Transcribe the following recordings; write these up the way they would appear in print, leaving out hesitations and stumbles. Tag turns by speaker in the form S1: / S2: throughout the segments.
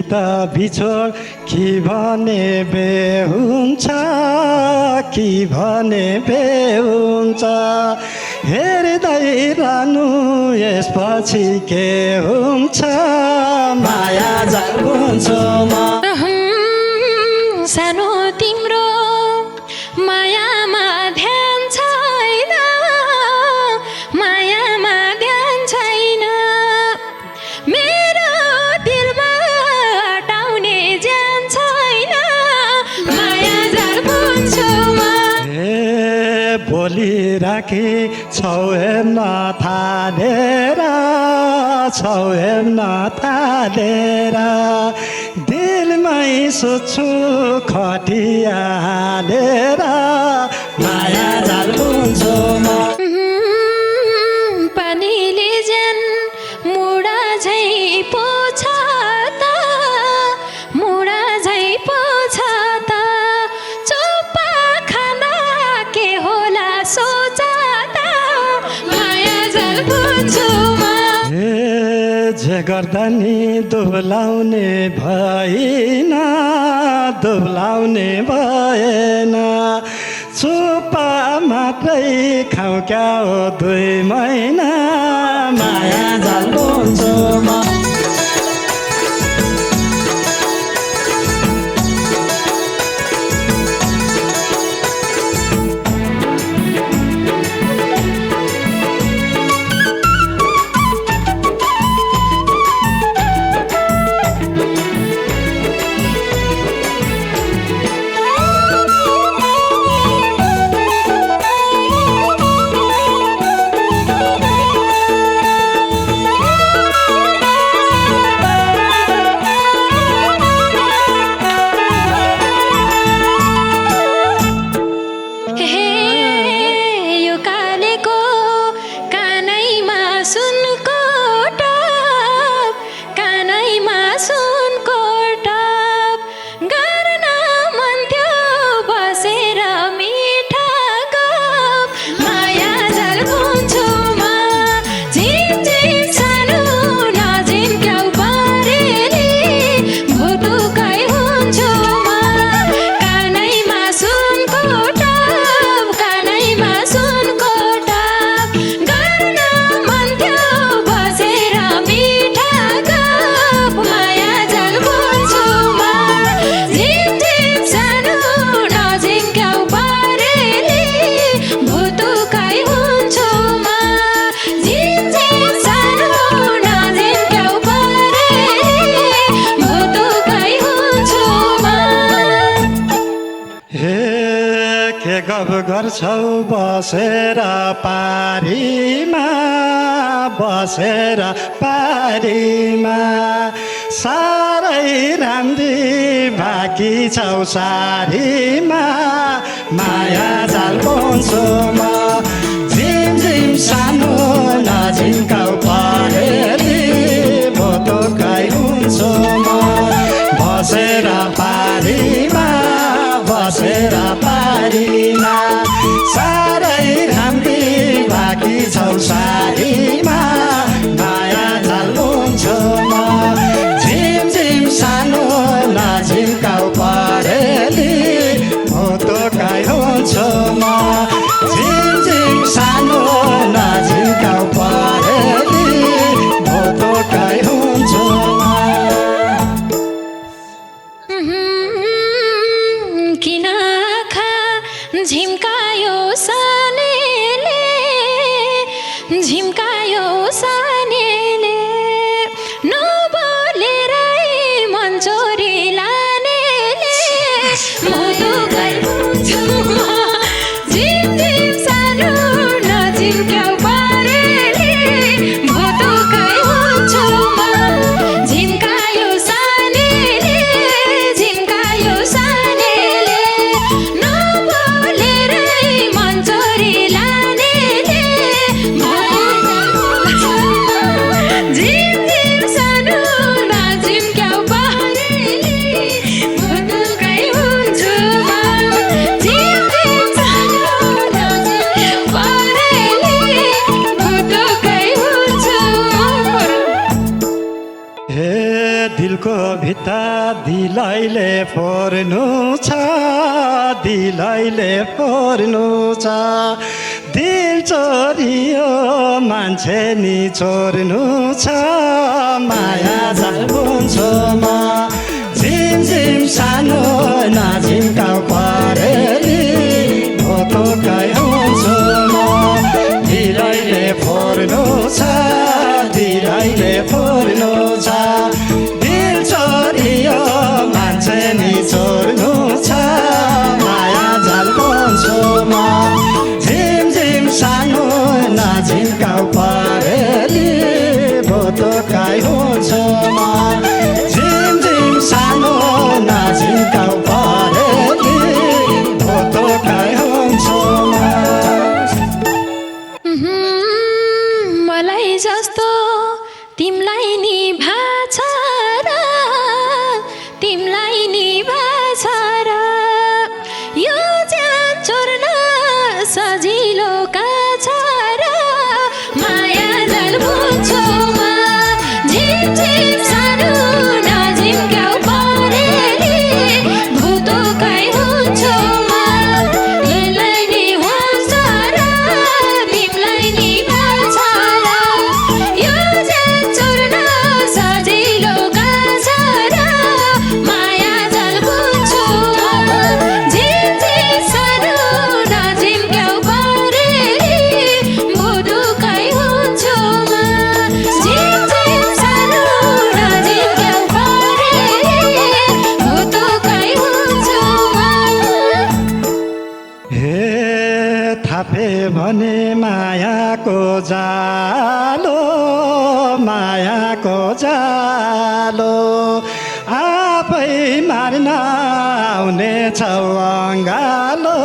S1: सित बिछोड कि भने बे हुन्छ कि भने बे हुन्छ हेर्दै रहनु यसपछि के हुन्छ माया जाल बुन्छु म
S2: सानो तिम्रो मायामा ध्यान छैन मायामा ध्यान छैन मेरो दिलमा हटाउने ज्यान छैन माया जाल बुन्छु म
S1: बोलिराखे छौ हेर्न थालेर छौ हेर्न थालेर दिलमै सोच्छु खटिया हालेर माया जाल बुन्छु म
S2: पानीले ज्यान मुडा झै पोछ त मुडा झै पोछ त चुप्पा खाना के होला सोच त माया जाल बुन्छु म
S1: जे गर्दा नि दुब्लाउने भएन दुब्लाउने भएन चुप्पा मात्रै खाऊ क्या हो 2 महिना माया जाल बुन्छु म गफ गर्छौ बसेर पारीमा बसेर पारीमा सारै राम्री बाँकी छौ सारीमा माया जाल बुन्छु म झिमझिम सानो नझिम्काउ परेली भोटोकै हुन्छु म बसेर पारीमा बसेर पारीमा सारै राम्री बाँकी छौ सारीमा माया जाल बुन्छु म झिमझिम सानो नझिम्काउ परेली भोटोकै हुन्छु म झिमझिम सानो नझिम्काउ परेली भोटोकै हुन्छु म
S2: किन आँखा झिम्कायो सानेले झिम्कायो सानेले नबोलेरै मन चोरी लानेले भोटोकै हुन्छु म झिमझिम सानो नझिम्काउ परेली भोटोकै हुन्छु म झिम्कायो सानेले झिम्कायो सानेले नबोलेरै मन चोरी लानेले
S1: भित्ता दिलैले फोर्नु छ दिलैले फोर्नु छ दिल चोरियो मान्छे नि चोर्नु छ माया जाल बुन्छु म झिम झिम सानो नझिम्काउ परेली भोतोकै हुन्छु म दिलैले फोर्नु छ दिलैले फोर्नु छ दिल चोरियो मान्छे नि चोर्नु छ माया जाल बुन्छु म झिम झिम सानो नझिम्काउ परेली भोतोकै हुन्छु म झिम झिम सानो नझिम्काउ परेली भोतोकै हुन्छु म
S2: मलाई जस्तो तिमलाई निभाछ र तिमलाई निभाछ र यो ज्यान चोर्न सजिलो काछ र माया जाल बुन्छु म झिम झिम सानो नझिम्काउ परेली भुतोकै हुन्छु म तिमीलाई निभाछ र तिमीलाई निभाछ र यो ज्यान चोर्न सजिलो काछ र माया जाल बुन्छु म झिम झिम सानो नझिम्काउ परेली भुतोकै हुन्छु म झिम झिम सानो नझिम्काउ परेली भुतोकै हुन्छु म
S1: हे थापे भने मायाको जालो आफै मार्न आउने छौ अङ्गालो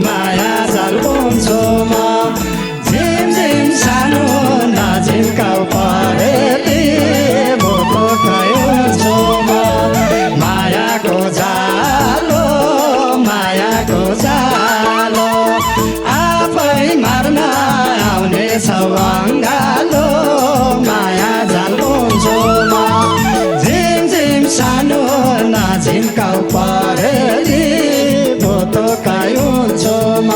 S1: माया जाल बुन्छु म झिम झिम सानो नझिम्काउ परेली भोतोकै हुन्छु म मायाको जालो आफै मार्न आउने छौ अङ्गालो माया जाल बुन्छु म झिम झिम सानो नझिम्काउ परेली भोतोकै हुन्छु म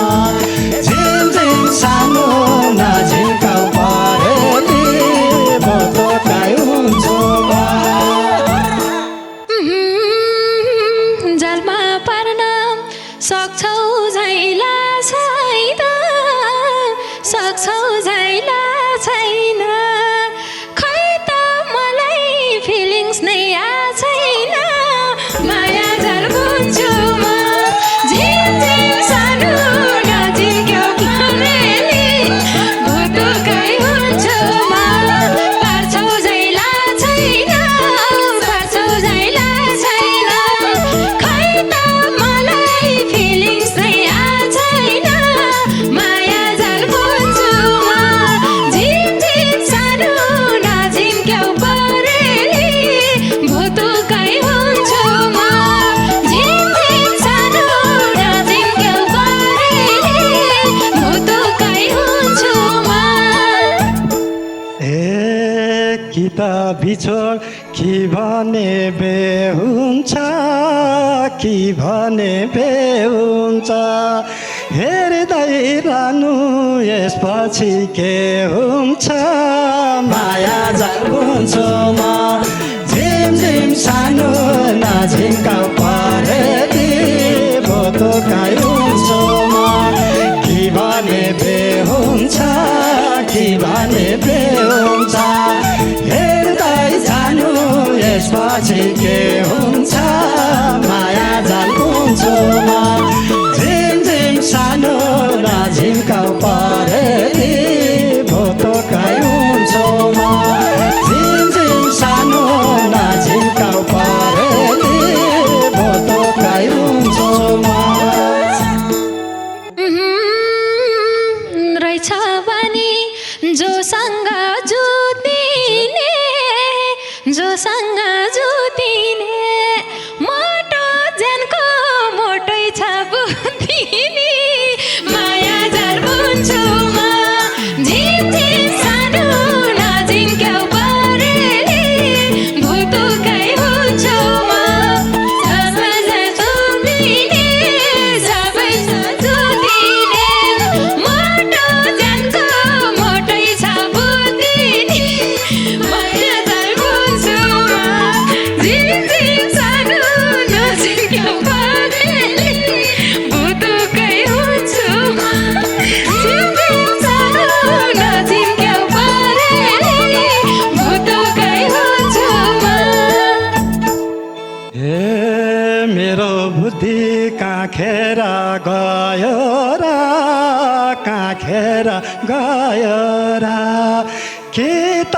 S1: झिम झिम सानो नझिम्काउ परेली भोतोकै हुन्छु म
S2: जालमा पार्न सक्छौ झैला छैन सक्छौ झैला छैन खै त मलाई फिलिङ्स नै छैन माया जाल बुन्छु म झिम झिम सानो नझिम्काउ परेली भुतोकै हुन्छु म पार्छौ झैला छैन पार्छौ झैला छैन खै त मलाई फिलिङ्स नै छैन माया जाल बुन्छु म झिम झिम सानो नझिम्काउ परेली भुतोकै हुन्छु म झिम झिम सानो नझिम्काउ परेली भुतोकै हुन्छु म
S1: ए कि त बिछोड कि भने बे हुन्छ कि भने बे हुन्छ हेर्दै रहनु यसपछि के हुन्छ माया जाल बुन्छु म झिम झिम सानो नझिम्काउ परेली भोतोकै हुन्छु म कि भने बे हुन्छ कि भने बे हुन्छ हेर्दै जानु यसपछि के हुन्छ माया जाल बुन्छु म झिम झिम सानो नझिम्काउ परेली भोतोकै हुन्छु म झिम झिम सानो नझिम्काउ परेली भोतोकै हुन्छु म
S2: रहेछ भने जोसँग जुतिने मोटो ज्यानको मोटै छ बुद्धिनी माया जाल बुन्छु म झिम झिम सानो नझिम्काउ परेली भुतोकै हुन्छु
S1: के त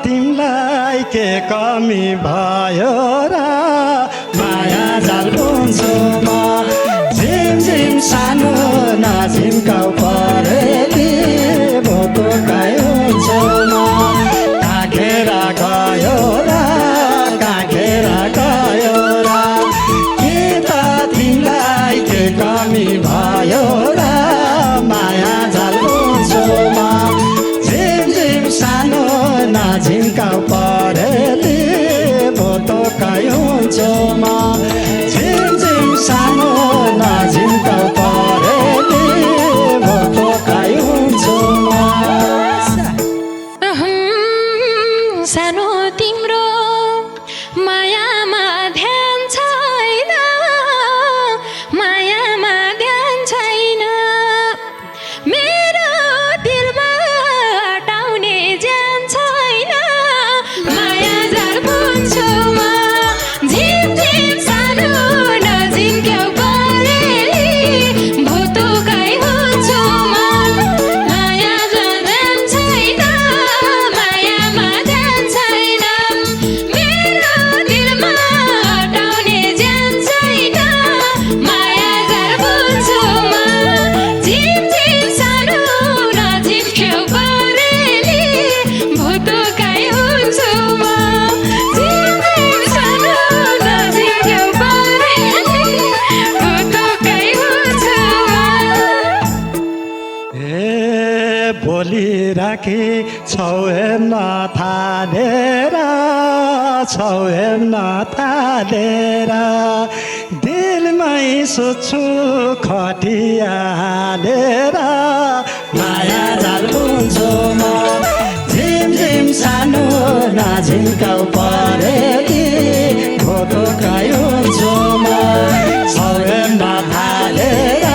S1: तिमीलाई के कमी भयो र माया जाल बुन्छु म झिमझिम सानो नझिम्काउ परेली भोटोकाइ हुन्छु म काखेर गयो र काखेर गयो र के त तिमीलाई के कमी भयो र माया जाल बुन्छु म झिमझिम सानो नझिम्काउ परेली भोटोकाइ हुन्छु म झिमझिम सानो नझिम्काउ परेली भोटोकाइ हुन्छु म
S2: सानो तिम्रो मायामा ध्यान छैन मायामा ध्यान छैन मेरो दिलमा हटाउने ज्यान छैन माया जाल बुन्छु म झिमझिम सानो नझिम्क्याउ परेली भोटोकाइ हुन्छु म माया जाल ध्यान छैन मायामा ध्यान छैन मेरो दिलमा हटाउने ज्यान छैन माया जाल बुन्छु म झिमझिम सानो नझिम्क्याउ परेली भोटोकाइ हुन्छु म झिमझिम सानो नझिम्क्याउ परेली भोटोकाइ हुन्छु म
S1: ए बोली राखी छौ हेर्न थालेर छौ हेर्न थालेर दिलमै सोच्छु खटिया हालेर माया जाल बुन्छु म झिमझिम सानो नझिम्काउ परेली भोटोकाइ हुन्छु म छौ हेर्न थालेर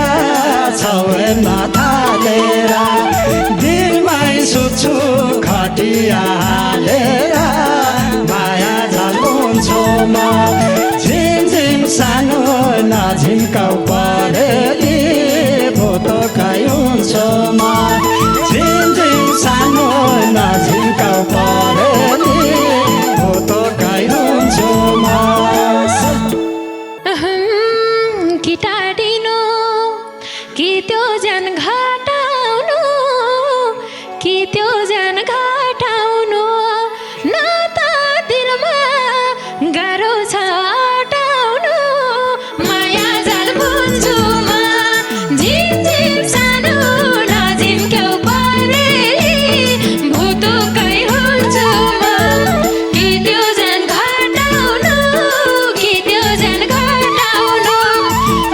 S1: छौ हेर्न थालेर दिलमै सोच्छु खटिया हालेर माया जाल बुन्छु म झिमझिम सानो नझिम्काउ परेली भोटोकाइ हुन्छु म झिमझिम सानो नझिम्काउ परेली भोटोकाइ हुन्छु म
S2: कि टाढिनु कि त्यो ज्यान घटाउनु कि त्यो ज्यान घटाउनु न त दिलमा गाह्रो छ हटाउनु माया जाल बुन्छु म झिमझिम सानो नझिम्क्याउ परेली भोटोकाइ हुन्छु म कि त्यो ज्यान घटाउनु कि त्यो ज्यान घटाउनु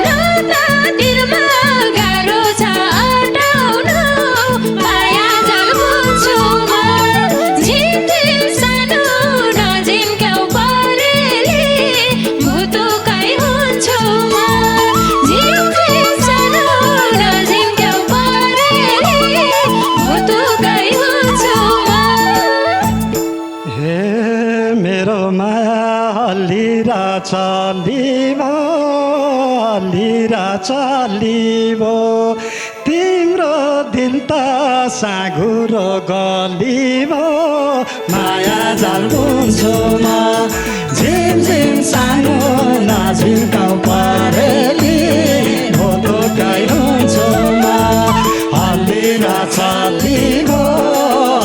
S2: न त दिलमा गाह्रो छ हटाउनु माया जाल बुन्छु म झिमझिम सानो नझिम्क्याउ परेली भोटोकाइ हुन्छु म झिमझिम सानो नझिम्क्याउ परेली भोटोकाइ हुन्छु म
S1: हे मेरो माया हल्लिरा चलिबो हल्लिरा चलिबो तिम्रो दिल त साँघुरो गलिबो माया जाल बुन्छु म झिमझिम सानो नझिम्काउ परेली भोटोकाइ हुन्छु म हल्लिरा चलिबो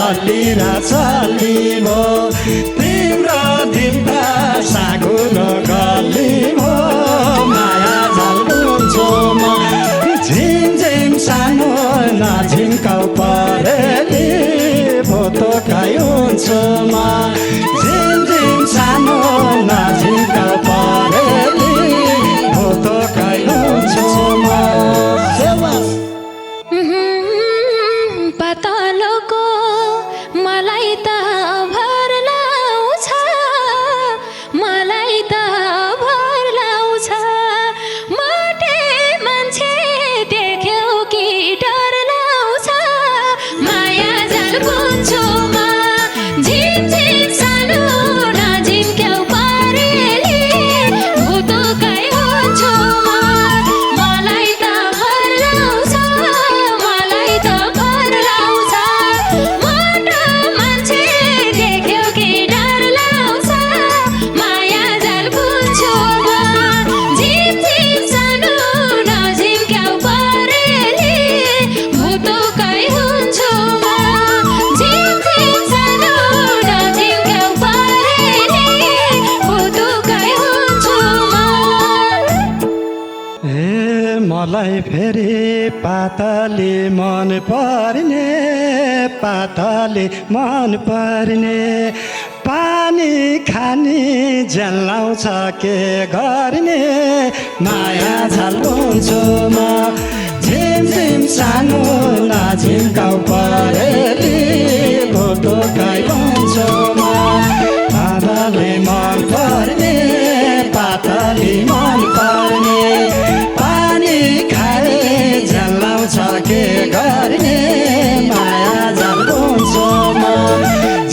S1: हल्लिरा चलिबो तिम्रो दिल त साँघुरो गलिबो माया जाल बुन्छु म झिमझिम सानो नझिम्काउ परेली भोटोकाइ हुन्छु म झिमझिम सानो नझिम्काउ परेली भोटोकाइ हुन्छु म
S2: पातलोको मलाई त भर लाउँछ मलाई त भर लाउँछ मोटे मान्छे देख्यौ कि डर लाउँछ माया जाल बुन्छु म झिमझिम सानो नझिम्क्याउ परेली
S1: मलाई फेरि पातली मन पर्ने पातली मन पर्ने पानी खानी जलाउँछ के गर्ने माया झल्कुन्छु म झिमझिम सानो नझिम्काउ परेली भोटो खाइबन्छु म पातली मन पर्ने पातली मन पर्ने पानी खाए जलाउँछ के गर्ने माया झल्कुन्छु म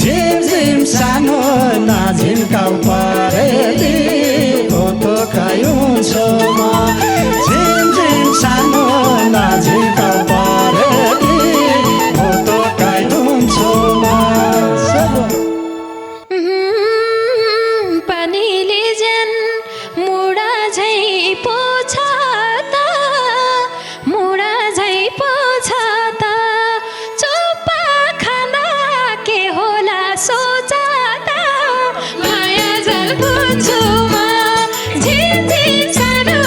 S1: झिमझिम सानो नझिम्काउ परेली भोटो खाइहुन्छ म झिमझिम सानो नझिम्काउ परेली भोटो खाइहुन्छ म
S2: पानीले ज्यान मुडा झै पोछ त मुडा झै पोछ त चोपा खाना के होला सोच त माया झल्कुन्छु म झिमझिम सानो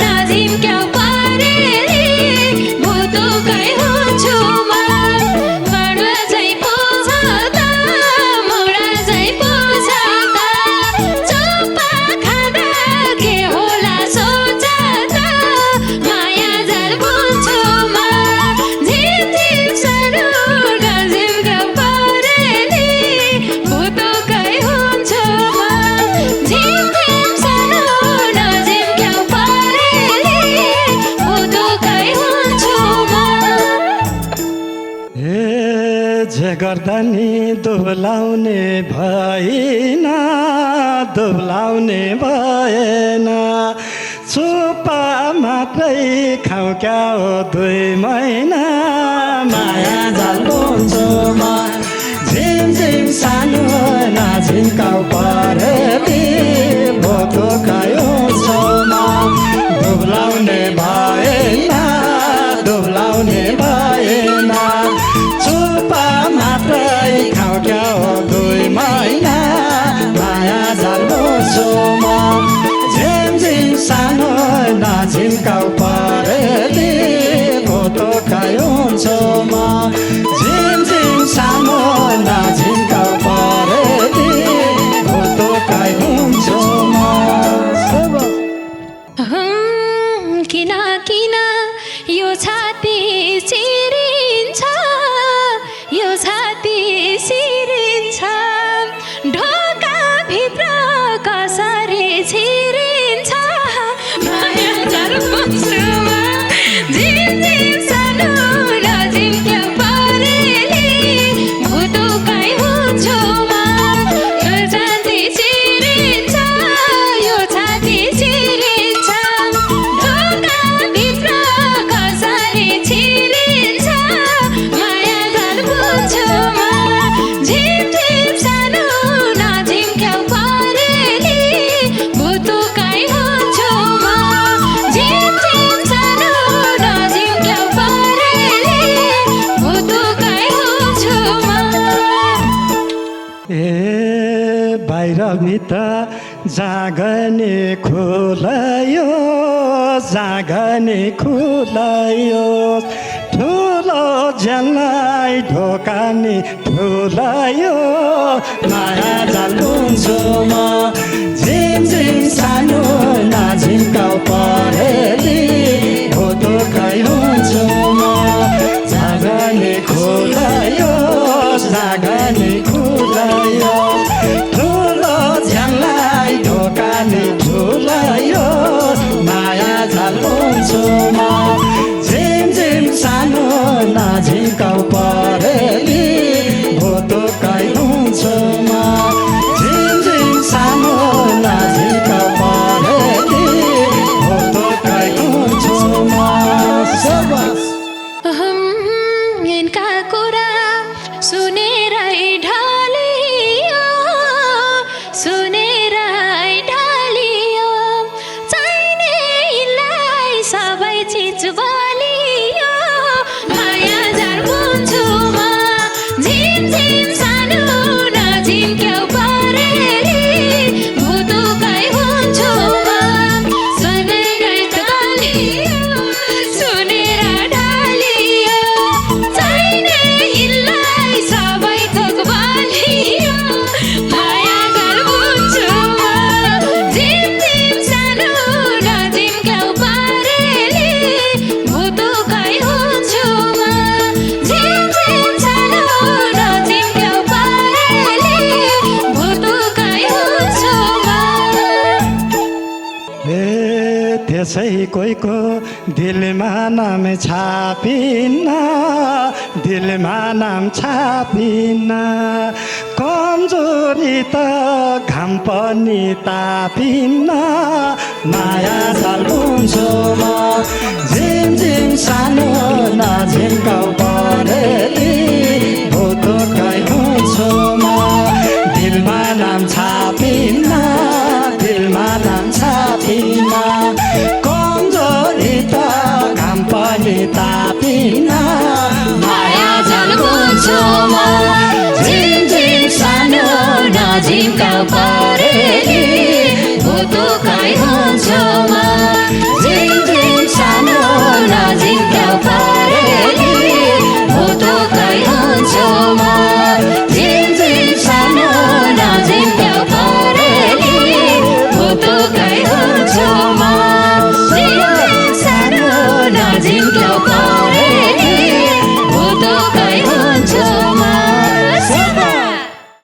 S2: नझिम्क्याउ परेली भोटो खाइहुन्छु म मुडा झै पोछ त मुडा झै पोछ त चोपा खाना के होला सोच त माया झल्कुन्छु म झिमझिम सानो नझिम्क्याउ परेली भोटो खाइहुन्छु म झिमझिम सानो नझिम्क्याउ परेली भोटो खाइहुन्छु म
S1: जे गर्दा नि दुब्लाउने भएन दुब्लाउने भएन चुपा मात्रै खाउ क्या हो 2 महिना माया झल्कुन्छु म झिमझिम सानो नझिम्काउ परेली भोटो खाइहुन्छ म दुब्लाउने भएन दुब्लाउने भएन चुपा मात्रै खाउ क्या हो 2 महिना माया झल्कुन्छु म झिमझिम सानो नझिम्काउ परेली भोटो खाइहुन्छ म झिमझिम सानो नझिम्काउ परेली भोटो खाइहुन्छ म
S2: किन किन यो छाती चिरिन्छ यो छाती चिरिन्छ ढोकाभित्र कसरी छिरिन्छ माया झल्कुन्छु म झिमझिम सानो नझिम्क्याउ परेली भोटो खाइहुन्छु म यो छाती चिरिन्छ यो छाती चिरिन्छ ढोकाभित्र कसरी छिरिन्छ माया झल्कुन्छु म झिमझिम सानो नझिम्क्याउ परेली भोटो खाइहुन्छु म झिमझिम सानो नझिम्क्याउ परेली भोटो खाइहुन्छु म
S1: बाहिर भित्र जागने खुलायो जागने खुलायो ठुलो जलाई ढोकानी ठुलायो माया झल्कुन्छु म झिमझिम सानो नझिम्काउ परेली भोटो खाइहुन्छु म जागने खुलायो जागने खुलायो ठुलो झ्याललाई ढोकानी ठुलायो माया झल्कुन्छु म झिमझिम सानो नझिम्काउ परेली भोटो खाइहुन्छु म झिमझिम सानो नझिम्काउ परेली भोटो खाइहुन्छु म
S2: यिनका कुरा सुनेरै ढलियो
S1: त्यसै कोहीको दिलमा नाम छापिन्न दिलमा नाम छापिन्न कमजोरी त घाम पनि तापिन्न माया झल्कुन्छु म झिमझिम सानो नझिम्काउ परेली भुतुकै हुन्छु म दिलमा नाम छापिन्न दिलमा नाम छापिन्न कमजोरी त घाम पनि तापिन्न
S2: माया झल्कुन्छु म झिमझिम सानो नझिम्काउ परेली भुतुकै हुन्छु म झिमझिम सानो नझिम्काउ परेली